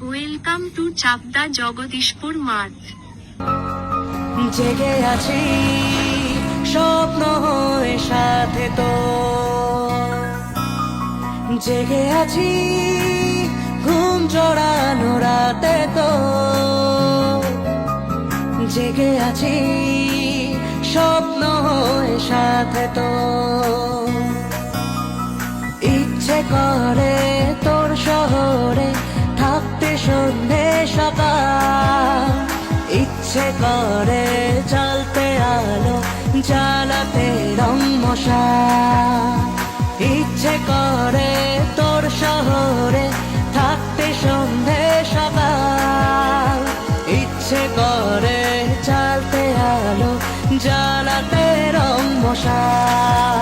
Welcome to Chakdah Jagdishpur মাঠ। জেগে আছি স্বপ্ন হয়ে সাথে তো, জেগে আছি ঘুম চড়ানো রাতে তো, জেগে আছি স্বপ্ন হয়ে সাথে তো। ইচ্ছে করে তোর শহরে থাকতে সন্ধে সকাল, ইচ্ছে করে জ্বলতে আলো জ্বালাতে রং মশাল, ইচ্ছে করে তোর শহরে থাকতে সন্ধে সকাল, ইচ্ছে করে জ্বলতে আলো জ্বালাতে রং মশাল।